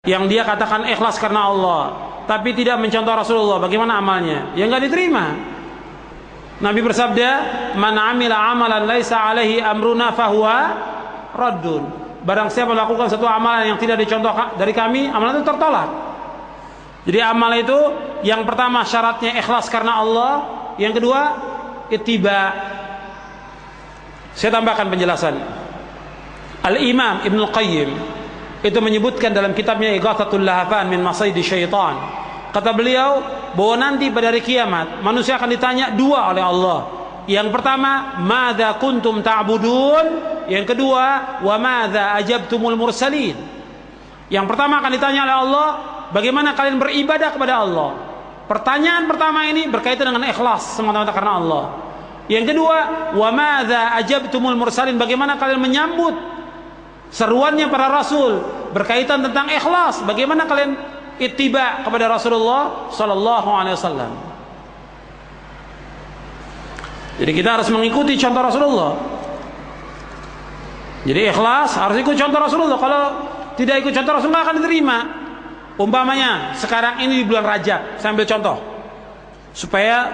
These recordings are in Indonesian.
yang dia katakan ikhlas karena Allah, tapi tidak mencontoh Rasulullah, bagaimana amalnya? Ya nggak diterima. Nabi bersabda, "Man 'amila 'amalan laisa 'alaihi amruna fahuwa raddun." Barang siapa melakukan satu amalan yang tidak dicontoh dari kami, amalan itu tertolak. Jadi amal itu yang pertama syaratnya ikhlas karena Allah, yang kedua ittiba. Saya tambahkan penjelasan. Al-Imam Ibnu Qayyim itu menyebutkan dalam kitabnya Ighathatul Lahafan min Masaidi Syaitan. Kata beliau bahwa nanti pada hari kiamat manusia akan ditanya dua oleh Allah. Yang pertama, madza kuntum ta'budun? Yang kedua, wa madza ajabtumul mursalin? Yang pertama akan ditanya oleh Allah, bagaimana kalian beribadah kepada Allah? Pertanyaan pertama ini berkaitan dengan ikhlas semata-mata karena Allah. Yang kedua, wa madza ajabtumul mursalin? Bagaimana kalian menyambut seruannya para rasul berkaitan tentang ikhlas? Bagaimana kalian ittiba kepada Rasulullah sallallahu alaihi wasallam? Jadi kita harus mengikuti contoh Rasulullah. Jadi ikhlas harus ikut contoh Rasulullah. Kalau tidak ikut contoh Rasulullah akan diterima. Umpamanya sekarang ini di bulan Rajab, saya ambil contoh supaya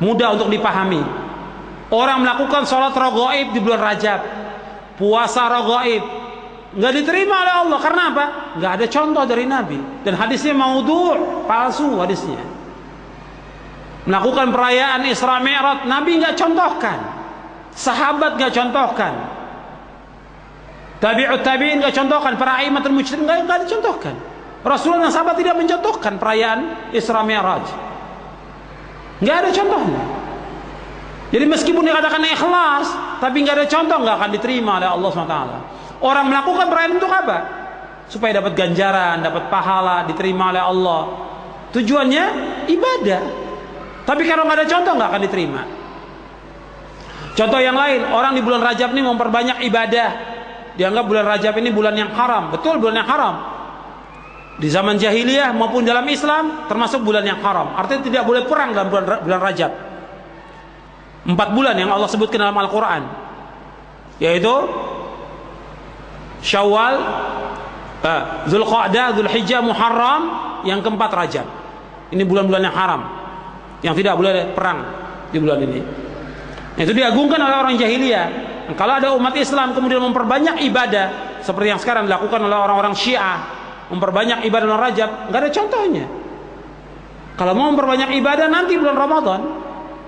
mudah untuk dipahami. Orang melakukan sholat raghaib di bulan Rajab, puasa raghaib, nggak diterima oleh Allah. Karena apa? Nggak ada contoh dari Nabi, dan hadisnya maudhu', palsu hadisnya. Melakukan perayaan Isra Mi'raj, Nabi nggak contohkan, sahabat nggak contohkan, tabi'ut tabi'in nggak contohkan, para a'immatul mujtahidin nggak dicontohkan. Rasulullah dan sahabat tidak mencontohkan perayaan Isra Mi'raj, nggak ada contohnya. Jadi meskipun dikatakan ikhlas, tapi nggak ada contoh, nggak akan diterima oleh Allah SWT. Orang melakukan perayaan untuk apa? Supaya dapat ganjaran, dapat pahala, diterima oleh Allah. Tujuannya ibadah. Tapi kalau nggak ada contoh, nggak akan diterima. Contoh yang lain, orang di bulan Rajab ini memperbanyak ibadah. Dianggap bulan Rajab ini bulan yang haram. Betul, bulan yang haram. Di zaman jahiliyah maupun dalam Islam termasuk bulan yang haram. Artinya tidak boleh perang dalam bulan Rajab. 4 bulan yang Allah sebutkan dalam Al-Quran, yaitu Syawal, Dzulqa'dah, Dzulhijjah, Muharram, yang keempat Rajab. Ini bulan-bulan yang haram, yang tidak boleh perang di bulan ini. Itu diagungkan oleh orang jahiliyah. Kalau ada umat Islam kemudian memperbanyak ibadah seperti yang sekarang dilakukan oleh orang-orang Syiah, memperbanyak ibadah bulan Rajab, nggak ada contohnya. Kalau mau memperbanyak ibadah nanti bulan Ramadan,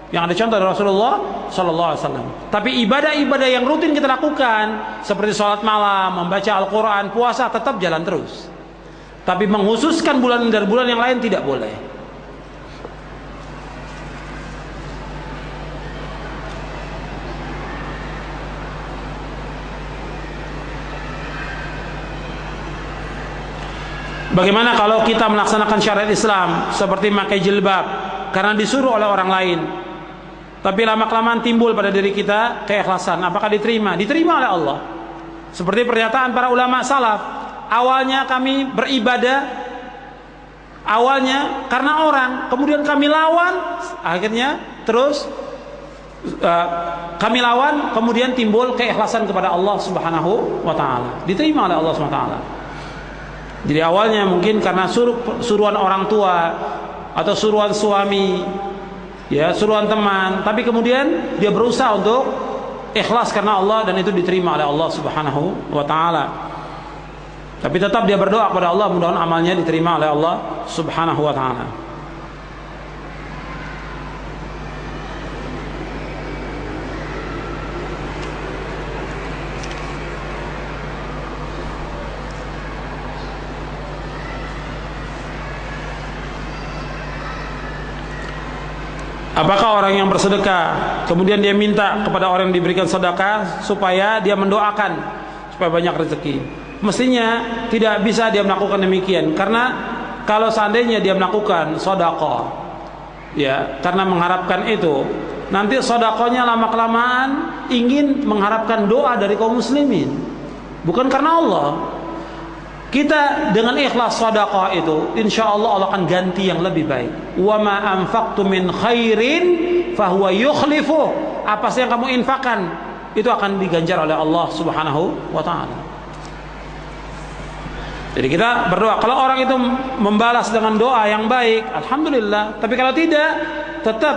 yang ada contoh dari Rasulullah sallallahu alaihi wasallam. Tapi ibadah-ibadah yang rutin kita lakukan seperti sholat malam, membaca Al-Quran, puasa tetap jalan terus. Tapi menghususkan bulan dari bulan yang lain tidak boleh. Bagaimana kalau kita melaksanakan syariat Islam seperti memakai jilbab karena disuruh oleh orang lain, tapi lama-kelamaan timbul pada diri kita keikhlasan, apakah diterima? Diterima oleh Allah. Seperti pernyataan para ulama salaf, awalnya kami beribadah awalnya karena orang, kemudian kami lawan, akhirnya terus kami lawan, kemudian timbul keikhlasan kepada Allah Subhanahu wa taala. Diterima oleh Allah Subhanahu wa taala. Jadi awalnya mungkin karena suruhan orang tua atau suruhan suami, ya, suruhan teman, tapi kemudian dia berusaha untuk ikhlas karena Allah, dan itu diterima oleh Allah Subhanahu wa taala. Tapi tetap dia berdoa kepada Allah, mudah-mudahan amalnya diterima oleh Allah Subhanahu wa taala. Apakah orang yang bersedekah kemudian dia minta kepada orang yang diberikan sedekah supaya dia mendoakan supaya banyak rezeki? Mestinya tidak bisa dia melakukan demikian, karena kalau seandainya dia melakukan sedekah, ya, karena mengharapkan itu, nanti sedekahnya lama-kelamaan ingin mengharapkan doa dari kaum muslimin, bukan karena Allah. Kita dengan ikhlas sedekah itu, insya Allah Allah akan ganti yang lebih baik. Wa ma anfaqtu min khairin fahuwa yukhlifu. Apa sih yang kamu infakkan, itu akan diganjar oleh Allah Subhanahu wa taala. Jadi kita berdoa. Kalau orang itu membalas dengan doa yang baik, alhamdulillah. Tapi kalau tidak, tetap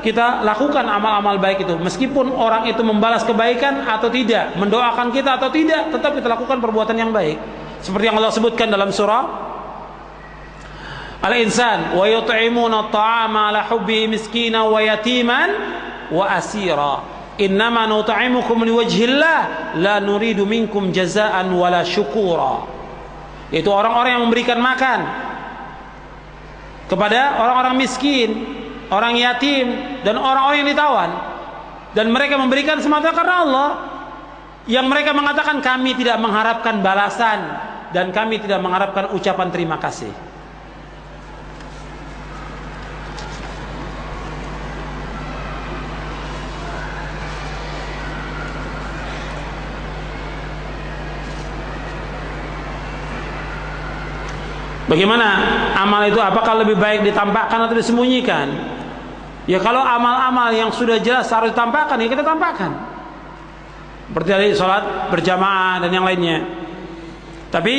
kita lakukan amal-amal baik itu. Meskipun orang itu membalas kebaikan atau tidak, mendoakan kita atau tidak, tetap kita lakukan perbuatan yang baik. Seperti yang Allah sebutkan dalam surah Al-Insan, wa yut'imuna at-ta'ama 'ala hubbi miskina wa yatiman wa asira. Innama nut'imukum liwajhillah la nuridu minkum jazaa'an wala syukura. Itu orang-orang yang memberikan makan kepada orang-orang miskin, orang yatim, dan orang-orang yang ditawan, dan mereka memberikan semata karena Allah. Yang mereka mengatakan kami tidak mengharapkan balasan dan kami tidak mengharapkan ucapan terima kasih. Bagaimana amal itu? Apakah lebih baik ditampakkan atau disembunyikan? Ya kalau amal-amal yang sudah jelas harus ditampakkan, ya kita tampakkan. Seperti tadi sholat berjamaah dan yang lainnya. Tapi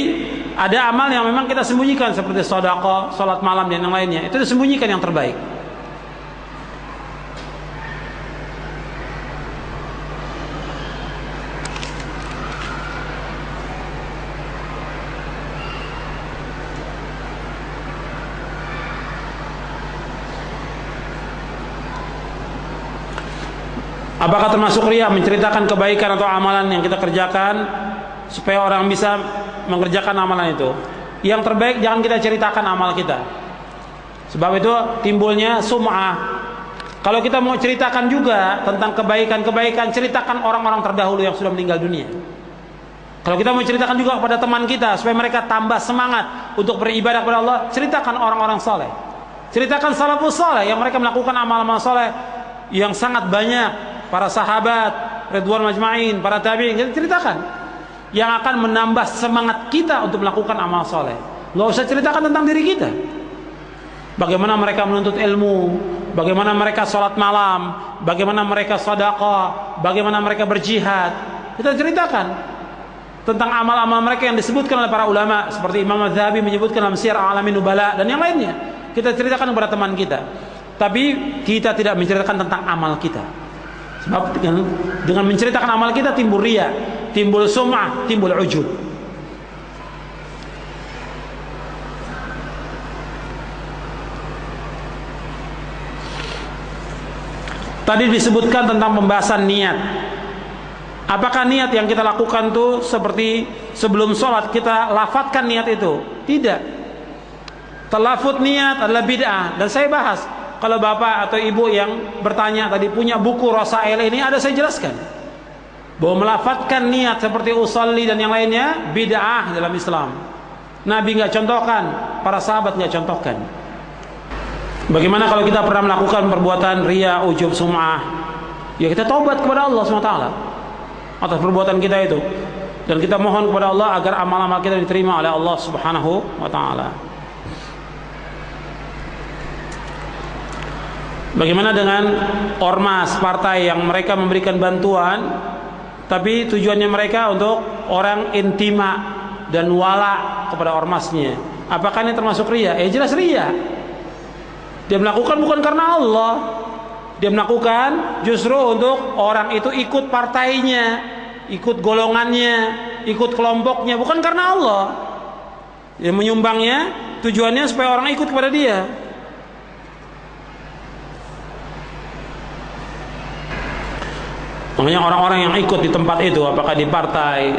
ada amal yang memang kita sembunyikan, seperti sedekah, sholat malam dan yang lainnya. Itu disembunyikan yang terbaik. Apakah termasuk riya menceritakan kebaikan atau amalan yang kita kerjakan supaya orang bisa mengerjakan amalan itu? Yang terbaik jangan kita ceritakan amal kita. Sebab itu timbulnya sum'ah. Kalau kita mau ceritakan juga tentang kebaikan-kebaikan, ceritakan orang-orang terdahulu yang sudah meninggal dunia. Kalau kita mau ceritakan juga kepada teman kita supaya mereka tambah semangat untuk beribadah kepada Allah, ceritakan orang-orang saleh. Ceritakan salafus saleh yang mereka melakukan amal-amal saleh yang sangat banyak. Para sahabat Ridwan majma'in, para tabi'in, kita ceritakan yang akan menambah semangat kita untuk melakukan amal soleh. Nggak usah ceritakan tentang diri kita. Bagaimana mereka menuntut ilmu, bagaimana mereka sholat malam, bagaimana mereka sedekah, bagaimana mereka berjihad. Kita ceritakan tentang amal-amal mereka yang disebutkan oleh para ulama, seperti Imam Az-Zahabi menyebutkan dalam Syiar A'lamin Nubala dan yang lainnya. Kita ceritakan kepada teman kita. Tapi kita tidak menceritakan tentang amal kita. Sebab dengan menceritakan amal kita timbul riya, timbul sum'ah, timbul ujub. Tadi disebutkan tentang pembahasan niat. Apakah niat yang kita lakukan tuh seperti sebelum sholat kita lafadzkan niat itu? Tidak. Talafut niat adalah bid'ah. Dan saya bahas, kalau bapak atau ibu yang bertanya tadi punya buku Rasail ini, ada saya jelaskan bahwa melafadzkan niat seperti usolli dan yang lainnya bid'ah dalam Islam. Nabi nggak contohkan, para sahabat nggak contohkan. Bagaimana kalau kita pernah melakukan perbuatan riya, ujub, sum'ah? Ya kita taubat kepada Allah SWT atas perbuatan kita itu, dan kita mohon kepada Allah agar amal-amal kita diterima oleh Allah Subhanahu wa taala. Bagaimana dengan ormas partai yang mereka memberikan bantuan tapi tujuannya mereka untuk orang intima dan wala kepada ormasnya? Apakah ini termasuk riya? Jelas riya. Dia melakukan bukan karena Allah. Dia melakukan justru untuk orang itu ikut partainya, ikut golongannya, ikut kelompoknya, bukan karena Allah. Dia menyumbangnya tujuannya supaya orang ikut kepada dia. Makanya orang-orang yang ikut di tempat itu, apakah di partai,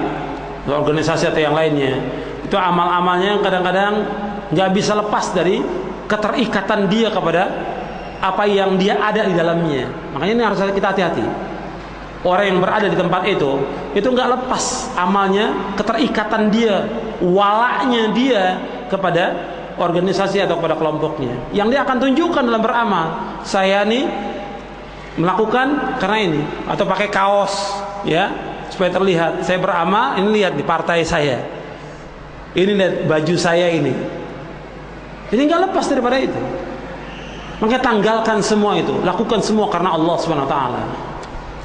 organisasi atau yang lainnya, itu amal-amalnya kadang-kadang nggak bisa lepas dari keterikatan dia kepada apa yang dia ada di dalamnya. Makanya ini harus kita hati-hati. Orang yang berada di tempat itu nggak lepas amalnya, keterikatan dia, walaknya dia kepada organisasi atau kepada kelompoknya. Yang dia akan tunjukkan dalam beramal, saya nih melakukan karena ini, atau pakai kaos ya supaya terlihat saya beramal, ini lihat di partai saya, ini lihat baju saya ini nggak lepas daripada itu. Maka tanggalkan semua itu, lakukan semua karena Allah Subhanahu wa taala.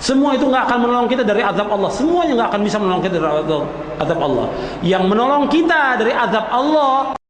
Semua itu nggak akan menolong kita dari azab Allah. Semuanya nggak akan bisa menolong kita dari azab Allah. Yang menolong kita dari azab Allah